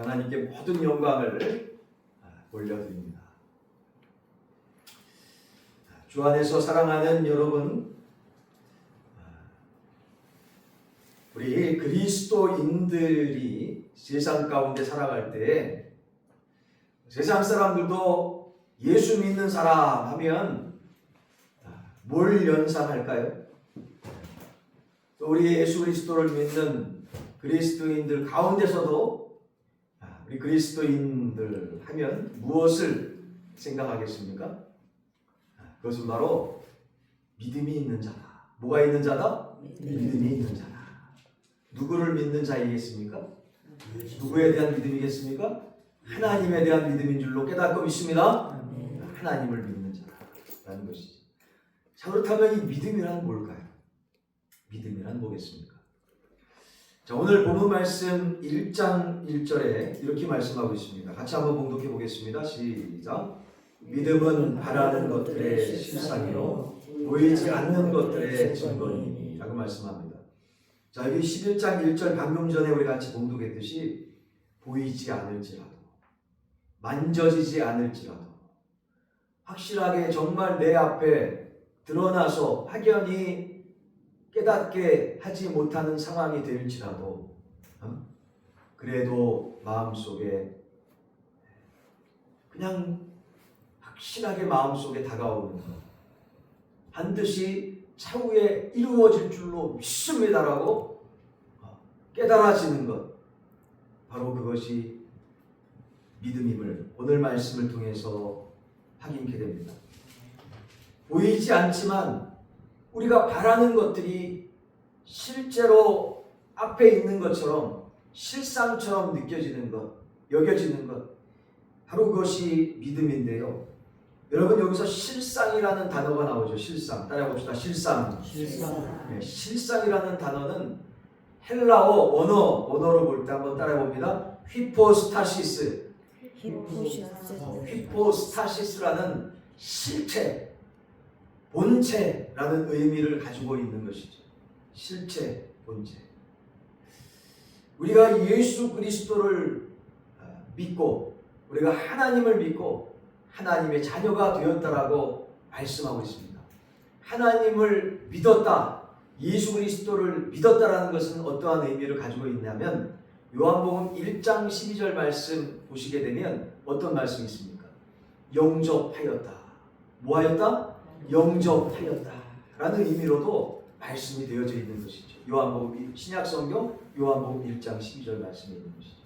하나님께 모든 영광을 올려드립니다. 주 안에서 사랑하는 여러분, 우리 그리스도인들이 세상 가운데 살아갈 때 세상 사람들도 예수 믿는 사람 하면 뭘 연상할까요? 또 우리 예수 그리스도를 믿는 그리스도인들 가운데서도 우리 그리스도인들 하면 무엇을 생각하겠습니까? 그것은 바로 믿음이 있는 자다. 뭐가 있는 자다? 믿음이 있는 자다. 누구를 믿는 자이겠습니까? 누구에 대한 믿음이겠습니까? 하나님에 대한 믿음인 줄로 깨닫고 있습니다. 하나님을 믿는 자라는 것이죠. 자, 그렇다면 이 믿음이란 뭘까요? 믿음이란 뭐겠습니까? 자, 오늘 본문 말씀 1장 1절에 이렇게 말씀하고 있습니다. 같이 한번 봉독해 보겠습니다. 시작. 믿음은 바라는 것들의 실상이요 보이지 않는 것들의 증거이니 라고 말씀합니다. 자, 여기 11장 1절 방금 전에 우리 같이 봉독했듯이 보이지 않을지라도 만져지지 않을지라도 확실하게 정말 내 앞에 드러나서 확연히 깨닫게 하지 못하는 상황이 될지라도 그래도 마음속에 그냥 확실하게 마음속에 다가오는 것, 반드시 차후에 이루어질 줄로 믿습니다라고 깨달아지는 것, 바로 그것이 믿음임을 오늘 말씀을 통해서 확인케 됩니다. 보이지 않지만 우리가 바라는 것들이 실제로 앞에 있는 것처럼 실상처럼 느껴지는 것, 여겨지는 것, 바로 그것이 믿음인데요. 여러분, 여기서 실상이라는 단어가 나오죠. 실상. 따라해봅시다. 실상. 네, 실상이라는 단어는 헬라어 언어로 볼 때 한번 따라해봅니다. 휘포스타시스. 휘포스타시스라는 실체, 본체라는 의미를 가지고 있는 것이죠. 실체, 본체. 우리가 예수 그리스도를 믿고 우리가 하나님을 믿고 하나님의 자녀가 되었다라고 말씀하고 있습니다. 하나님을 믿었다, 예수 그리스도를 믿었다라는 것은 어떠한 의미를 가지고 있냐면 요한복음 1장 12절 말씀 보시게 되면 어떤 말씀이 있습니까? 영접하였다. 뭐하였다? 영접하였다 라는 의미로도 말씀이 되어져 있는 것이죠. 요한복음 신약성경 요한복음 1장 12절 말씀이 있는 것이죠.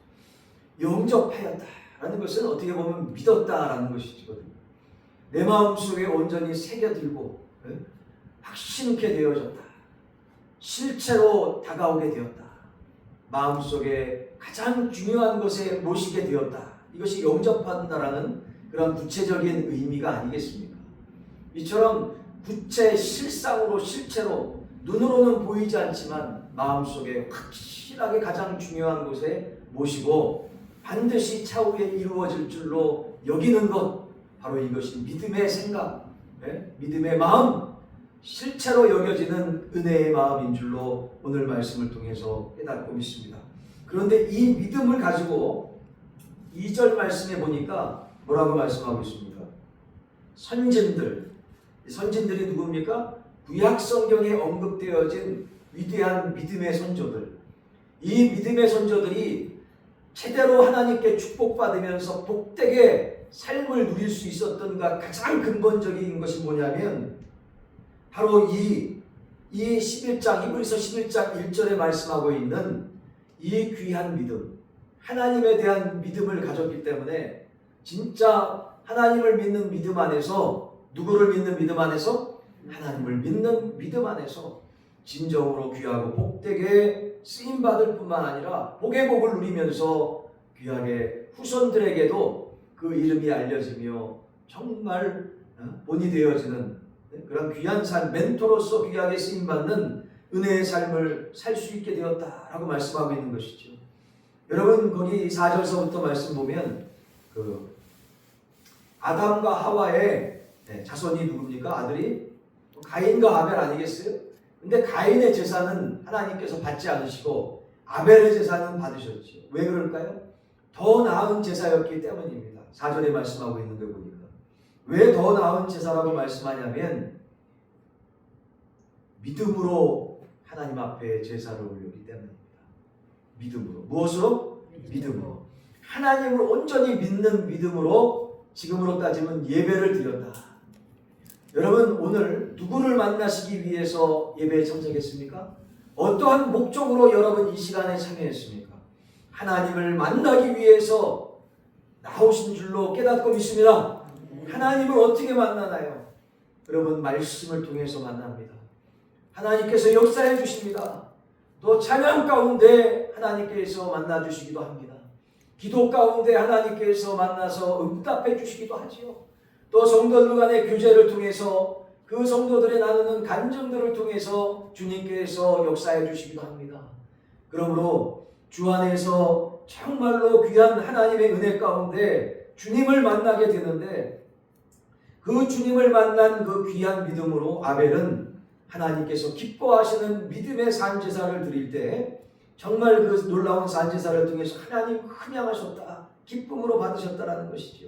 영접하였다 라는 것은 어떻게 보면 믿었다라는 것이거든요. 내 마음속에 온전히 새겨들고 확신케 되어졌다. 실체로 다가오게 되었다. 마음속에 가장 중요한 것에 모시게 되었다. 이것이 영접한다라는 그런 구체적인 의미가 아니겠습니까? 이처럼 구체 실상으로 실체로 눈으로는 보이지 않지만 마음속에 확실하게 가장 중요한 곳에 모시고 반드시 차후에 이루어질 줄로 여기는 것, 바로 이것이 믿음의 생각, 믿음의 마음, 실체로 여겨지는 은혜의 마음인 줄로 오늘 말씀을 통해서 깨닫고 있습니다. 그런데 이 믿음을 가지고 2절 말씀에 보니까 뭐라고 말씀하고 있습니까? 선진들이 누굽니까? 구약 성경에 언급되어진 위대한 믿음의 선조들. 이 믿음의 선조들이 제대로 하나님께 축복받으면서 복되게 삶을 누릴 수 있었던가 가장 근본적인 것이 뭐냐면 바로 이 11장, 히브리서 11장 1절에 말씀하고 있는 이 귀한 믿음, 하나님에 대한 믿음을 가졌기 때문에 진짜 하나님을 믿는 믿음 안에서, 누구를 믿는 믿음 안에서? 하나님을 믿는 믿음 안에서 진정으로 귀하고 복되게 쓰임받을 뿐만 아니라 복의 복을 누리면서 귀하게 후손들에게도 그 이름이 알려지며 정말 본이 되어지는 그런 귀한 삶, 멘토로서 귀하게 쓰임받는 은혜의 삶을 살 수 있게 되었다라고 말씀하고 있는 것이죠. 여러분, 거기 4절서부터 말씀 보면 그 아담과 하와의 자손이 누굽니까? 아들이 가인과 아벨 아니겠어요? 근데 가인의 제사는 하나님께서 받지 않으시고 아벨의 제사는 받으셨죠. 왜 그럴까요? 더 나은 제사였기 때문입니다. 4절에 말씀하고 있는 걸 보니까. 왜 더 나은 제사라고 말씀하냐면 믿음으로 하나님 앞에 제사를 올렸기 때문입니다. 믿음으로. 무엇으로? 믿음으로. 하나님을 온전히 믿는 믿음으로 지금으로 따지면 예배를 드렸다. 여러분 오늘 누구를 만나시기 위해서 예배에 참석했습니까? 어떠한 목적으로 여러분 이 시간에 참여했습니까? 하나님을 만나기 위해서 나오신 줄로 깨닫고 믿습니다. 하나님을 어떻게 만나나요? 여러분 말씀을 통해서 만납니다. 하나님께서 역사해 주십니다. 또 찬양 가운데 하나님께서 만나 주시기도 합니다. 기도 가운데 하나님께서 만나서 응답해 주시기도 하지요. 또 성도들 간의 교제를 통해서 그 성도들의 나누는 간증들을 통해서 주님께서 역사해 주시기도 합니다. 그러므로 주 안에서 정말로 귀한 하나님의 은혜 가운데 주님을 만나게 되는데 그 주님을 만난 그 귀한 믿음으로 아벨은 하나님께서 기뻐하시는 믿음의 산제사를 드릴 때 정말 그 놀라운 산제사를 통해서 하나님 흠양하셨다, 기쁨으로 받으셨다라는 것이죠.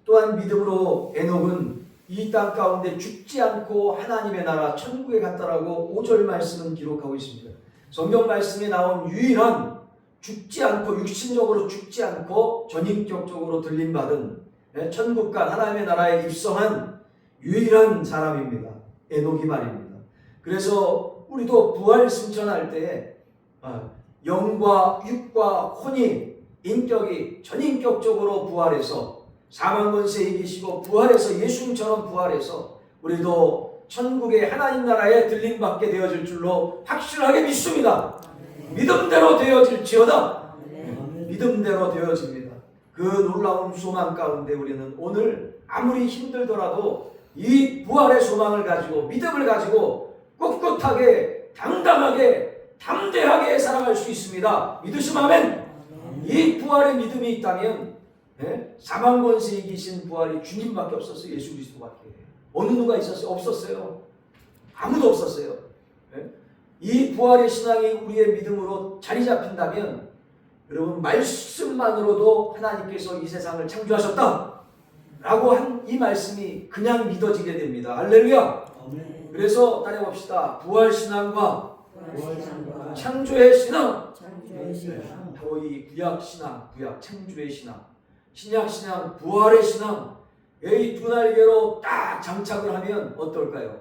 또한 믿음으로 에녹은 이 땅 가운데 죽지 않고 하나님의 나라 천국에 갔다라고 5절 말씀은 기록하고 있습니다. 성경 말씀에 나온 유일한 죽지 않고 육신적으로 죽지 않고 전인격적으로 들림받은 천국과 하나님의 나라에 입성한 유일한 사람입니다. 에녹이 말입니다. 그래서 우리도 부활 승천할 때 영과 육과 혼이 인격이 전인격적으로 부활해서 사망권세에 이기시고 부활해서 예수님처럼 부활해서 우리도 천국의 하나님 나라에 들림받게 되어질 줄로 확실하게 믿습니다. 믿음대로 되어질지어다. 믿음대로 되어집니다. 그 놀라운 소망 가운데 우리는 오늘 아무리 힘들더라도 이 부활의 소망을 가지고 믿음을 가지고 꿋꿋하게 당당하게 담대하게 살아갈 수 있습니다. 믿으시면 아멘. 이 부활의 믿음이 있다면 사망 권세에 이기신 부활이 주님밖에 없었어요. 예수 그리스도밖에. 어느 누가 있었어요? 없었어요. 아무도 없었어요. 이 부활의 신앙이 우리의 믿음으로 자리 잡힌다면 여러분 말씀만으로도 하나님께서 이 세상을 창조하셨다 라고 한 이 말씀이 그냥 믿어지게 됩니다. 할렐루야. 그래서 따라봅시다. 부활신앙과 창조의 신앙. 바로 이 구약신앙, 구약 창조의 신앙, 신약신앙, 부활의 신앙, 이 두 날개로 딱 장착을 하면 어떨까요?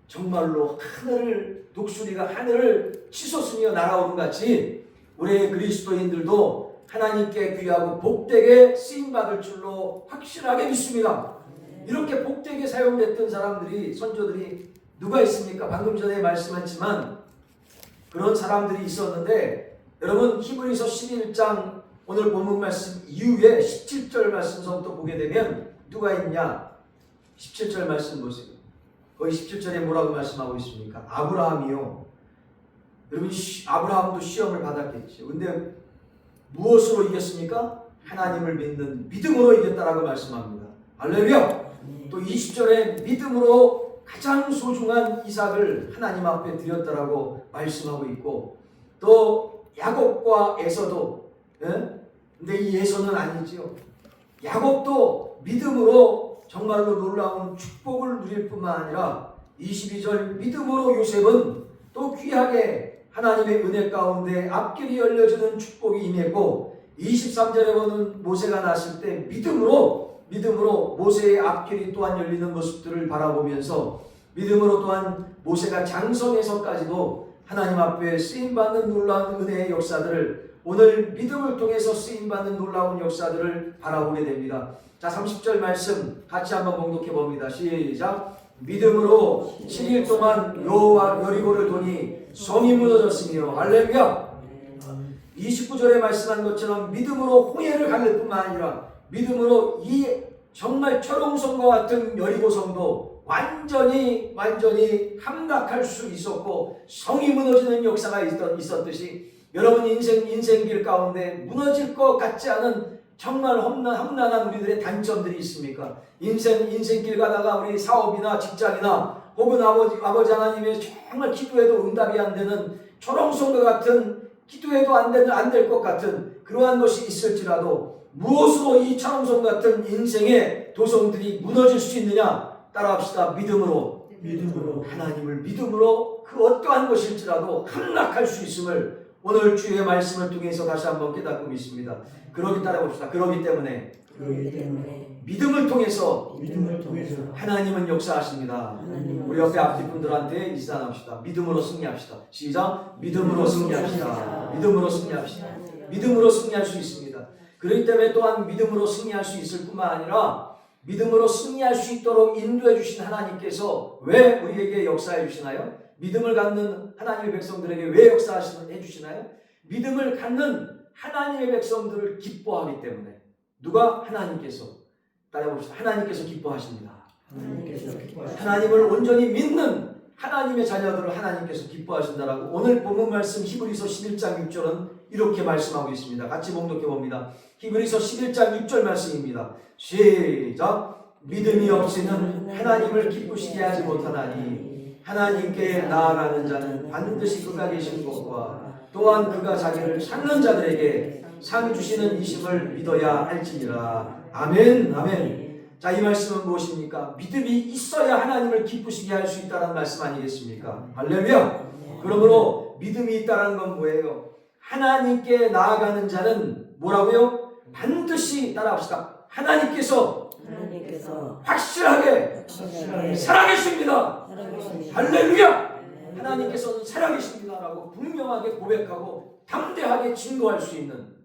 정말로 하늘을, 독수리가 하늘을 치솟으며 날아오는 같이 우리 그리스도인들도 하나님께 귀하고 복되게 쓰임받을 줄로 확실하게 믿습니다. 이렇게 복되게 사용됐던 사람들이, 선조들이 누가 있습니까? 방금 전에 말씀했지만 그런 사람들이 있었는데 여러분 히브리서 11장 오늘 본문 말씀 이후에 17절 말씀서부터 보게 되면 누가 있냐? 17절 말씀 보세요. 거기 17절에 뭐라고 말씀하고 있습니까? 아브라함이요. 여러분 아브라함도 시험을 받았겠죠. 근데 무엇으로 이겼습니까? 하나님을 믿는 믿음으로 이겼다라고 말씀합니다. 할렐루야. 또 20절에 믿음으로 가장 소중한 이삭을 하나님 앞에 드렸다라고 말씀하고 있고 또 야곱과 에서도 근데 이 에서는 아니지요. 야곱도 믿음으로 정말로 놀라운 축복을 누릴 뿐만 아니라 22절 믿음으로 요셉은 또 귀하게 하나님의 은혜 가운데 앞길이 열려지는 축복이 임했고 23절에 보는 모세가 났을 때 믿음으로 모세의 앞길이 또한 열리는 모습들을 바라보면서 믿음으로 또한 모세가 장성에서까지도 하나님 앞에 쓰임받는 놀라운 은혜의 역사들을 오늘 믿음을 통해서 쓰임받는 놀라운 역사들을 바라보게 됩니다. 자 30절 말씀 같이 한번 봉독해 봅니다. 시작. 믿음으로 7일 동안 여호와 여리고를 도니 성이 무너졌으며 할렐루야. 29절에 말씀한 것처럼 믿음으로 홍해를 갈릴 뿐만 아니라 믿음으로 이 정말 철옹성과 같은 여리고성도 완전히 함락할 수 있었고 성이 무너지는 역사가 있었듯이 여러분 인생길 가운데 무너질 것 같지 않은 정말 험난한 우리들의 단점들이 있습니까? 인생길 가다가 우리 사업이나 직장이나 혹은 아버지 하나님의 정말 기도해도 응답이 안 되는 초롱성과 같은 기도해도 안 될 것 같은 그러한 것이 있을지라도 무엇으로 이 차홍성 같은 인생의 도성들이 무너질 수 있느냐? 따라합시다. 믿음으로. 하나님을 믿음으로 그 어떠한 것일지라도 함락할 수 있음을 오늘 주의 말씀을 통해서 다시 한번 깨닫고 믿습니다. 그러기 따라봅시다. 그러기 때문에 믿음을 통해서 하나님은 역사하십니다. 우리 옆에 앞뒤 분들한테 이사합시다. 믿음으로 승리합시다. 시작. 믿음으로 승리합시다. 믿음으로 승리합시다. 믿음으로 승리할 수 있습니다. 그렇기 때문에 또한 믿음으로 승리할 수 있을 뿐만 아니라 믿음으로 승리할 수 있도록 인도해 주신 하나님께서 왜 우리에게 역사해 주시나요? 믿음을 갖는 하나님의 백성들에게 왜 역사해 주시나요? 믿음을 갖는 하나님의 백성들을 기뻐하기 때문에. 누가? 하나님께서. 따라해봅시다. 하나님께서 기뻐하십니다. 하나님을 온전히 믿는 하나님의 자녀들을 하나님께서 기뻐하신다라고 오늘 본문 말씀 히브리서 11장 6절은 이렇게 말씀하고 있습니다. 같이 봉독해 봅니다. 히브리서 11장 6절 말씀입니다. 시작. 믿음이 없이는 하나님을 기쁘시게 하지 못하나니 하나님께 나아가는 자는 반드시 그가 계신 것과 또한 그가 자기를 찾는 자들에게 상 주시는 이심을 믿어야 할지니라. 아멘. 아멘. 자, 이 말씀은 무엇입니까? 믿음이 있어야 하나님을 기쁘시게 할 수 있다는 말씀 아니겠습니까? 할렐루야. 그러므로 믿음이 있다는 건 뭐예요? 하나님께 나아가는 자는 뭐라고요? 반드시 따라합시다. 하나님께서 확실하게 살아계십니다. 할렐루야. 하나님께서는 살아계십니다라고 분명하게 고백하고 담대하게 증거할 수 있는,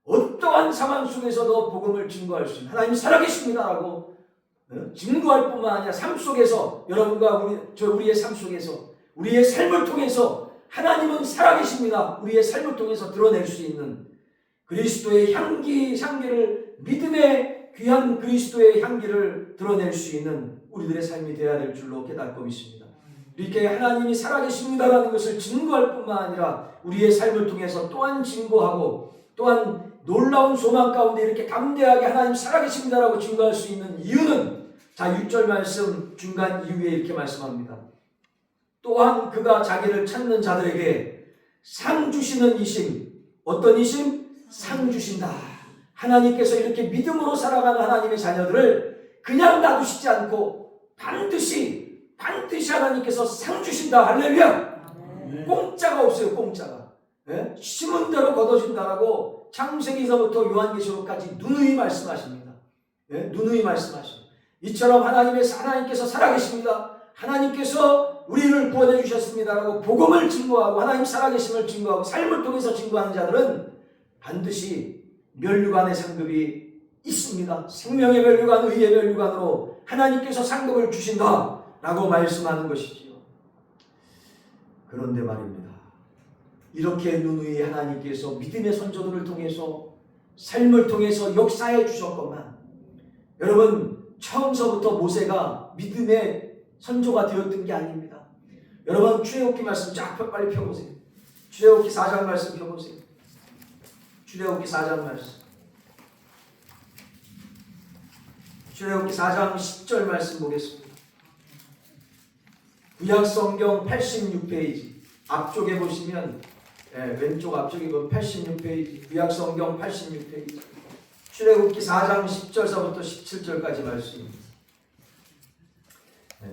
어떠한 상황 속에서도 복음을 증거할 수 있는, 하나님이 살아계십니다라고 증거할 뿐만 아니라 삶 속에서, 여러분과 우리의 삶 속에서, 우리의 삶을 통해서 하나님은 살아계십니다. 우리의 삶을 통해서 드러낼 수 있는 그리스도의 향기를, 믿음의 귀한 그리스도의 향기를 드러낼 수 있는 우리들의 삶이 되어야 될 줄로 깨닫고 믿습니다. 이렇게 하나님이 살아계십니다라는 것을 증거할 뿐만 아니라 우리의 삶을 통해서 또한 증거하고, 또한 놀라운 소망 가운데 이렇게 담대하게 하나님 살아계십니다라고 증거할 수 있는 이유는, 자, 6절 말씀 중간 이후에 이렇게 말씀합니다. 또한 그가 자기를 찾는 자들에게 상 주시는 이심. 어떤 이심? 상 주신다. 하나님께서 이렇게 믿음으로 살아가는 하나님의 자녀들을 그냥 놔두시지 않고 반드시 하나님께서 상 주신다. 할렐루야. 공짜가 없어요. 공짜가. 예? 심은 대로 거둬진다라고 창세기서부터 요한계시록까지 누누이 말씀하십니다. 예? 누누이 말씀하십니다. 이처럼 하나님께서 살아계십니다. 하나님께서 우리를 구원해 주셨습니다라고 복음을 증거하고 하나님 살아계심을 증거하고 삶을 통해서 증거하는 자들은 반드시 면류관의 상급이 있습니다. 생명의 면류관, 의의 면류관으로 하나님께서 상급을 주신다라고 말씀하는 것이지요. 그런데 말입니다. 이렇게 누누이 하나님께서 믿음의 선조들을 통해서, 삶을 통해서 역사해 주셨건만, 여러분, 처음서부터 모세가 믿음의 선조가 되었던 게 아닙니다. 여러분, 출애굽기 말씀 쫙 빨리 펴보세요. 출애굽기 4장 말씀 펴보세요. 출애굽기 4장 말씀. 출애굽기 4장 10절 말씀 보겠습니다. 구약성경 86페이지 앞쪽에 보시면, 왼쪽 앞쪽에 보면 86페이지 구약성경 86페이지 출애굽기 4장 10절서부터 17절까지 말씀입니다.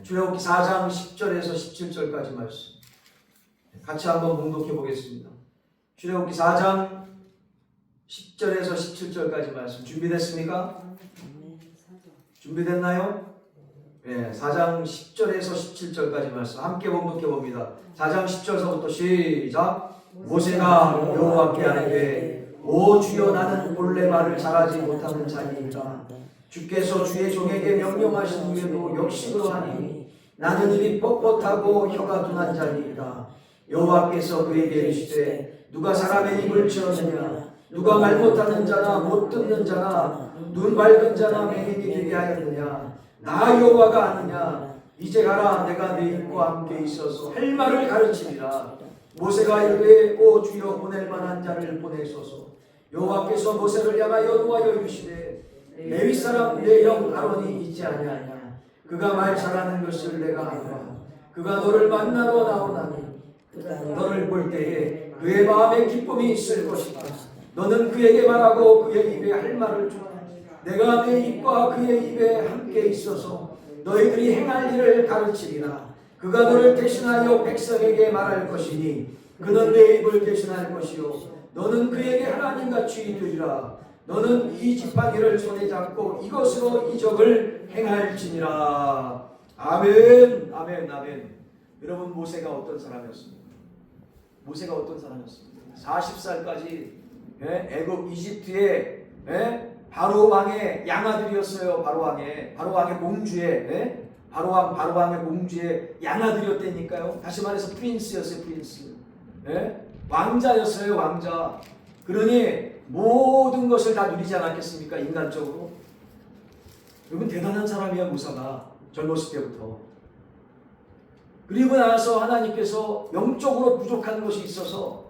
출애굽기 4장 10절에서 17절까지 말씀 같이 한번 봉독해 보겠습니다. 출애굽기 4장 10절에서 17절까지 말씀 준비됐습니까? 준비됐나요? 네, 4장 10절에서 17절까지 말씀 함께 봉독해 봅니다. 4장 10절서부터 시작. 모세가 여호와께 아뢰되 오 주여, 나는 본래 말을 잘하지 못하는 자니이다. 주께서 주의 종에게 명령하신 후에도 역시 그러하니 나는 입이 뻣뻣하고 혀가 둔한 자니이다. 여호와께서 그에게 이르시되 누가 사람의 입을 지었느냐? 누가 말 못하는 자나 못 듣는 자나 눈 밝은 자나 맹인이 되게 하였느냐? 나 여호와가 아느냐? 이제 가라, 내가 네 입과 함께 있어서 할 말을 가르치리라. 모세가 이르되 오 주여, 보낼 만한 자를 보내소서. 여호와께서 모세를 향하여 노하여 이르시되 레위 사람 내 형 아론이 있지 아니하냐? 그가 말 잘하는 것을 내가 아노라. 그가 너를 만나러 나오나니 너를 볼 때에 그의 마음에 기쁨이 있을 것이다. 너는 그에게 말하고 그의 입에 할 말을 주라. 내가 내 입과 그의 입에 함께 있어서 너희들이 행할 일을 가르치리라. 그가 너를 대신하여 백성에게 말할 것이니 그는 내 입을 대신할 것이요 너는 그에게 하나님같이 되리라. 너는 이 지팡이를 손에 잡고 이것으로 이적을 행할지니라. 아멘, 아멘, 아멘. 여러분, 모세가 어떤 사람이었습니까? 모세가 어떤 사람이었습니까? 40살까지 애굽 이집트의 바로 왕의 양아들이었어요. 바로 왕의 공주의 바로 왕의 공주의 양아들이었다니까요. 다시 말해서 프린스였어요. 프린스. 왕자였어요. 왕자. 그러니 모든 것을 다 누리지 않았겠습니까? 인간적으로. 여러분, 대단한 사람이야. 모세가 젊었을 때부터. 그리고 나서 하나님께서 영적으로 부족한 것이 있어서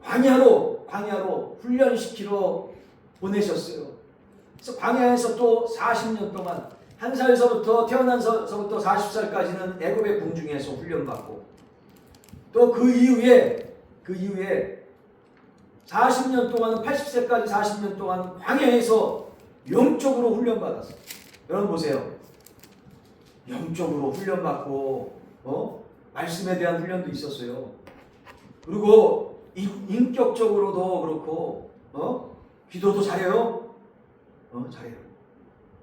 광야로 훈련시키러 보내셨어요. 그래서 광야에서 또 40년 동안 한 살서부터 태어나서부터 40살까지는 애굽의 궁중에서 훈련받고 또 그 이후에 40년 동안 80세까지 40년 동안 광야에서 영적으로 훈련받았어요. 여러분 보세요. 영적으로 훈련받고 말씀에 대한 훈련도 있었어요. 그리고 인격적으로도 그렇고 기도도 잘해요. 잘해요.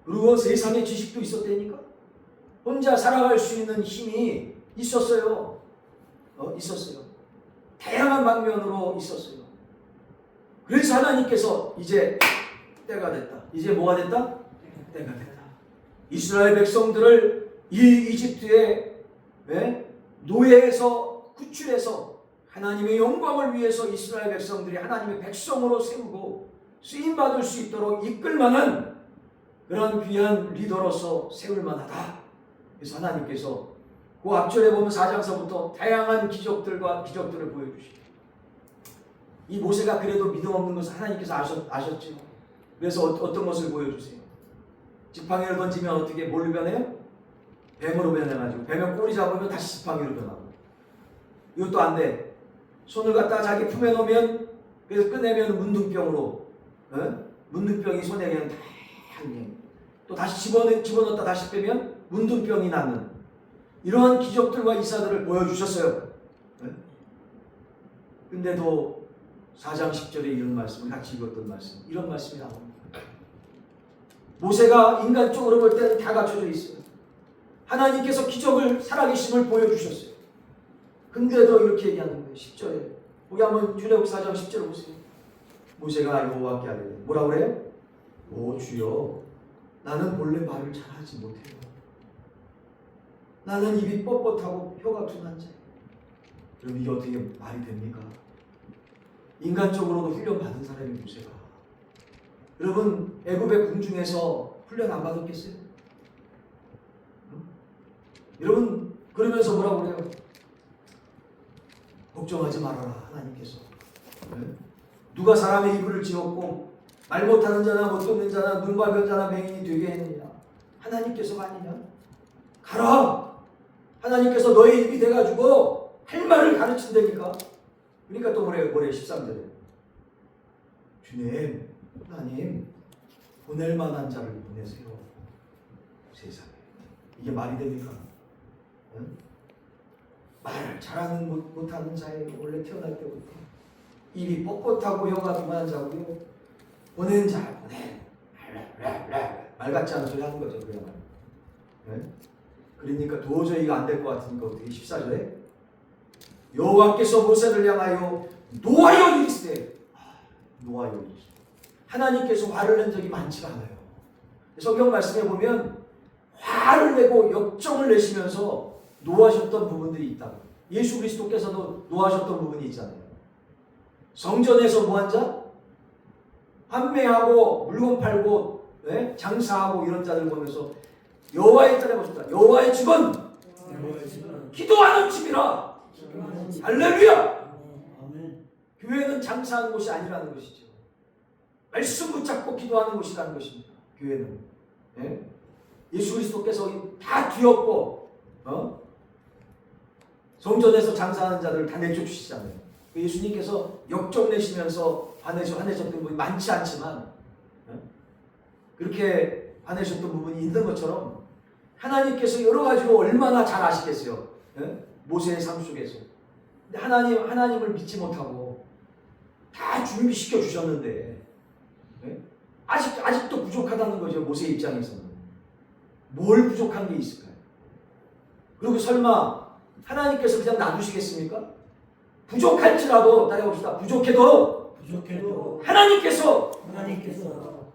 그리고 세상의 지식도 있었다니까. 혼자 살아갈 수 있는 힘이 있었어요. 있었어요. 다양한 방면으로 있었어요. 그래서 하나님께서 이제 때가 됐다. 이제 뭐가 됐다? 때가 됐다. 이스라엘 백성들을 이 이집트의 노예에서 구출해서 하나님의 영광을 위해서 이스라엘 백성들이 하나님의 백성으로 세우고 쓰임받을 수 있도록 이끌만한 그런 귀한 리더로서 세울만하다. 그래서 하나님께서 그 앞절에 보면 4장서부터 다양한 기적들을 보여주시죠. 이 모세가 그래도 믿음 없는 것을 하나님께서 아셨죠. 그래서 어떤 것을 보여주세요? 지팡이를 던지면 어떻게 뭘로 변해요? 뱀으로 변해가지고 뱀의 꼬리 잡으면 다시 지팡이로 변하고. 이것도 안 돼. 손을 갖다 자기 품에 넣으면 그래서 꺼내면 문둥병으로 문둥병이 손에 그냥 다 또 다시 집어넣었다 다시 빼면 문둥병이 낫는 이러한 기적들과 이사들을 보여주셨어요. 근데도 4장 10절에 이런 말씀을 같이 읽었던 말씀 이런 말씀이 나옵니다. 모세가 인간적으로 볼 때는 다 갖춰져 있어요. 하나님께서 기적을 살아계심을 보여주셨어요. 근데도 이렇게 얘기하는 거예요. 10절에 거기 한번 출애굽기 4장 10절을 보세요. 모세가 여호와께 아뢰되 뭐라고 그래요? 오 주여 나는 본래 말을 잘하지 못해요. 나는 입이 뻣뻣하고 혀가 둔한 자예요. 그럼 이게 어떻게 말이 됩니까? 인간적으로도 훈련받은 사람이 모세가. 여러분 애굽의 궁중에서 훈련 안 받았겠어요? 여러분 그러면서 뭐라고 그래요? 걱정하지 말아라 하나님께서. 누가 사람의 이불을 지었고 말 못하는 자나 못 듣는 자나 눈 밝은 자나 맹인이 되게 했느냐? 하나님께서가 아니냐? 가라! 하나님께서 너의 입이 돼가지고 할 말을 가르친다니까. 그러니까 또 뭐래요? 13절에 주님 하나님 보낼 만한 자를 보내세요. 세상에 이게 말이 됩니까? 말을 잘하는 못하는 자예요. 원래 태어날 때부터 입이 뻣뻣하고 혀가 둔한 자고요. 보낸 자 보내 말 같지 않은 소리 하는 거죠. 그야말로. 그러니까 도저히 이거 안 될 것 같으니까 어떻게 14절에 여호와께서 모세를 향하여 노하여 이르시되 노하여 이르시되 하나님께서 화를 낸 적이 많지가 않아요. 성경 말씀에 보면 화를 내고 역정을 내시면서 노하셨던 부분들이 있다. 예수 그리스도께서도 노하셨던 부분이 있잖아요. 성전에서 뭐한 자? 판매하고 물건 팔고 장사하고 이런 자들 보면서 여호와의 딸에 보셨다. 여호와의 집은 기도하는 집이라. 할렐루야. 교회는 장사하는 곳이 아니라는 것이죠. 말씀 붙잡고 기도하는 곳이라는 것입니다. 교회는 예수 그리스도께서 다 뒤엎고 성전에서 장사하는 자들을 다 내쫓으시잖아요. 예수님께서 역정내시면서 화내셨던 부분이 많지 않지만 그렇게 화내셨던 부분이 있는 것처럼 하나님께서 여러 가지로 얼마나 잘 아시겠어요. 모세의 삶 속에서. 근데 하나님을 믿지 못하고 다 준비시켜 주셨는데 아직도 부족하다는 거죠. 모세 입장에서는. 뭘 부족한 게 있을까요? 그리고 설마 하나님께서 그냥 놔두시겠습니까? 부족할지라도 따라해봅시다. 부족해도 하나님께서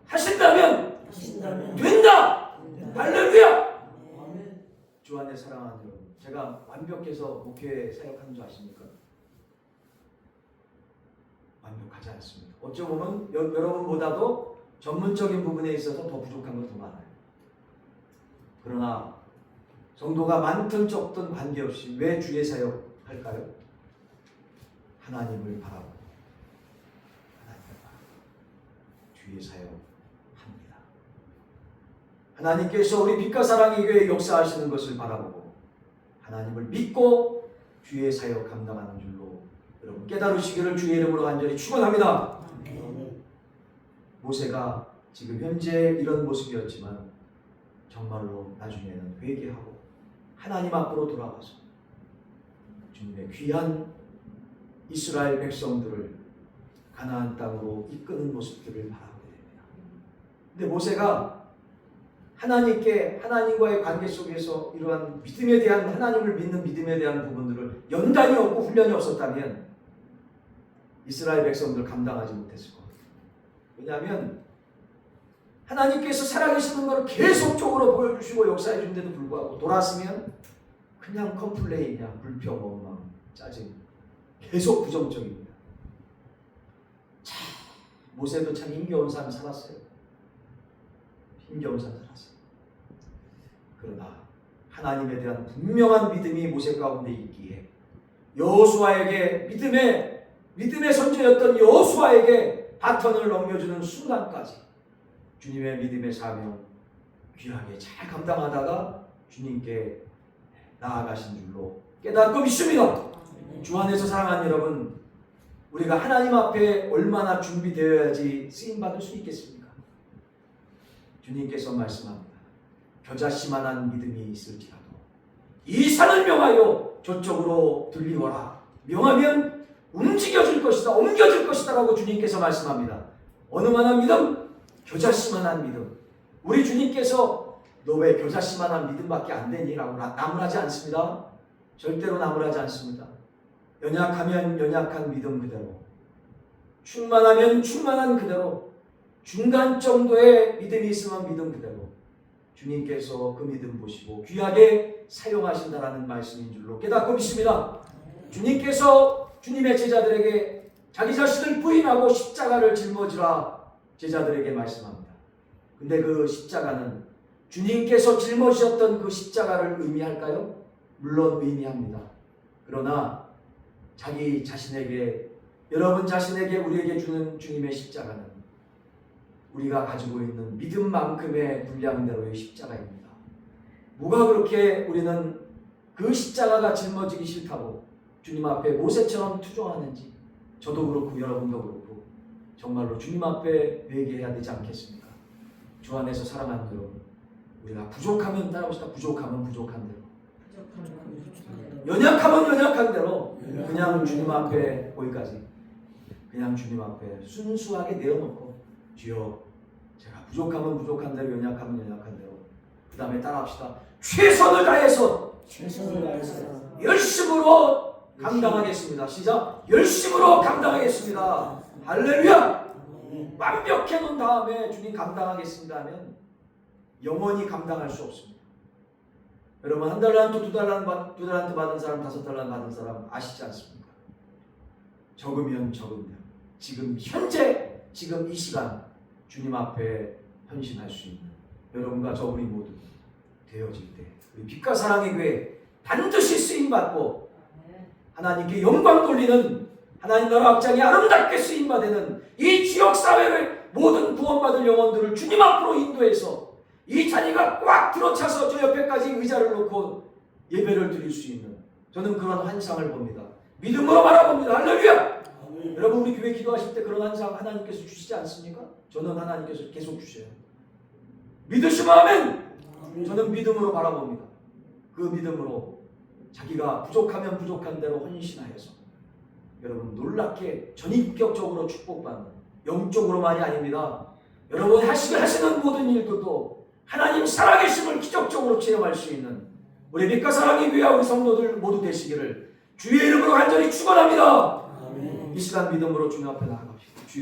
하신다면 된다. 할렐루야. 주 안에 사랑하는 여러분, 제가 완벽해서 목회 사역하는 줄 아십니까? 완벽하지 않습니다. 어찌 보면 여러분보다도 전문적인 부분에 있어서 더 부족한 건 더 많아요. 그러나 성도가 많든 적든 관계없이 왜 주의 사역할까요? 하나님을 바라보고 주의 사역합니다. 하나님께서 우리 빛과 사랑의 교회에 역사하시는 것을 바라보고 하나님을 믿고 주의 사역 감당하는 줄로 여러분 깨달으시기를 주의 이름으로 간절히 축원합니다. 모세가 지금 현재 이런 모습이었지만 정말로 나중에는 회개하고 하나님 앞으로 돌아가서 주님의 귀한 이스라엘 백성들을 가나안 땅으로 이끄는 모습들을 바라보게 됩니다. 근데 모세가 하나님과의 관계 속에서 이러한 믿음에 대한 하나님을 믿는 믿음에 대한 부분들을 연단이 없고 훈련이 없었다면 이스라엘 백성들 감당하지 못했을 겁니다. 왜냐하면 하나님께서 살아계시는 것을 계속적으로 보여주시고 역사해 준데도 불구하고 돌았으면 그냥 컴플레인이야. 불평, 원망, 짜증. 계속 부정적입니다. 참 모세도 참 힘겨운 삶을 살았어요. 힘겨운 삶을 살았어요. 그러나 하나님에 대한 분명한 믿음이 모세 가운데 있기에 여호수아에게 믿음의 선조였던 여호수아에게 바톤을 넘겨주는 순간까지 주님의 믿음의 사명 귀하게 잘 감당하다가 주님께 나아가신 줄로 깨닫고 믿습니다. 주 안에서 사랑하는 여러분, 우리가 하나님 앞에 얼마나 준비되어야지 쓰임받을 수 있겠습니까? 주님께서 말씀합니다. 겨자씨만한 믿음이 있을지라도 이 산을 명하여 저쪽으로 들리거라. 명하면 움직여질 것이다. 옮겨질 것이다 라고 주님께서 말씀합니다. 어느 만한 믿음? 겨자씨만한 믿음. 우리 주님께서 너 왜 겨자씨만한 믿음밖에 안 되니? 라고 나무라지 않습니다. 절대로 나무라지 않습니다. 연약하면 연약한 믿음 그대로, 충만하면 충만한 그대로, 중간 정도의 믿음이 있으면 믿음 그대로 주님께서 그 믿음 보시고 귀하게 사용하신다라는 말씀인 줄로 깨닫고 믿습니다. 주님께서 주님의 제자들에게 자기 자신을 부인하고 십자가를 짊어지라 제자들에게 말씀합니다. 근데 그 십자가는 주님께서 짊어지셨던 그 십자가를 의미할까요? 물론 의미합니다. 그러나 자기 자신에게, 여러분 자신에게, 우리에게 주는 주님의 십자가는 우리가 가지고 있는 믿음만큼의 분량대로의 십자가입니다. 뭐가 그렇게 우리는 그 십자가가 짊어지기 싫다고 주님 앞에 모세처럼 투정하는지, 저도 그렇고 여러분도 그렇고 정말로 주님 앞에 회개해야 되지 않겠습니까? 주 안에서 사랑하는 여러분, 우리가 부족하면 따라봅시다. 부족하면 부족한 대로, 연약하면 연약한 대로 그냥 주님 앞에 거기까지 그냥 주님 앞에 순수하게 내어놓고 주여 제가 부족하면 부족한 대로, 연약하면 연약한 대로, 그 다음에 따라합시다. 최선을 다해서 열심으로 감당하겠습니다. 시작. 열심으로 감당하겠습니다. 할렐루야. 완벽해 놓은 다음에 주님 감당하겠습니다 하면 영원히 감당할 수 없습니다. 여러분, 한 달란트, 두 달란트 받은 사람, 5달란트 받은 사람 아시지 않습니까? 적으면 적으면 지금 현재, 지금 이 시간 주님 앞에 헌신할 수 있는 여러분과 저 우리 모두 되어질 때 우리 빛과 사랑의 교회 반드시 쓰임받고 하나님께 영광 돌리는 하나님 나라 확장이 아름답게 쓰임받는 이 지역사회의 모든 구원받을 영혼들을 주님 앞으로 인도해서 이 자리가 꽉 들어차서 저 옆에까지 의자를 놓고 예배를 드릴 수 있는, 저는 그런 환상을 봅니다. 믿음으로 바라봅니다. 할렐루야. 여러분 우리 교회 기도하실 때 그런 한상 하나님께서 주시지 않습니까? 저는 하나님께서 계속 주셔요. 믿으시면 아멘. 저는 믿음으로 바라봅니다. 그 믿음으로 자기가 부족하면 부족한 대로 헌신하여서 여러분 놀랍게 전인격적으로 축복받는, 영적으로만이 아닙니다. 여러분 하시는 모든 일들도 하나님 살아계심을 기적적으로 체험할 수 있는 우리 빛과 사랑의 교회 우리 성도들 모두 되시기를 주의 이름으로 간절히 축원합니다. 이 시간 믿음으로 주님 앞에 나아갑시다.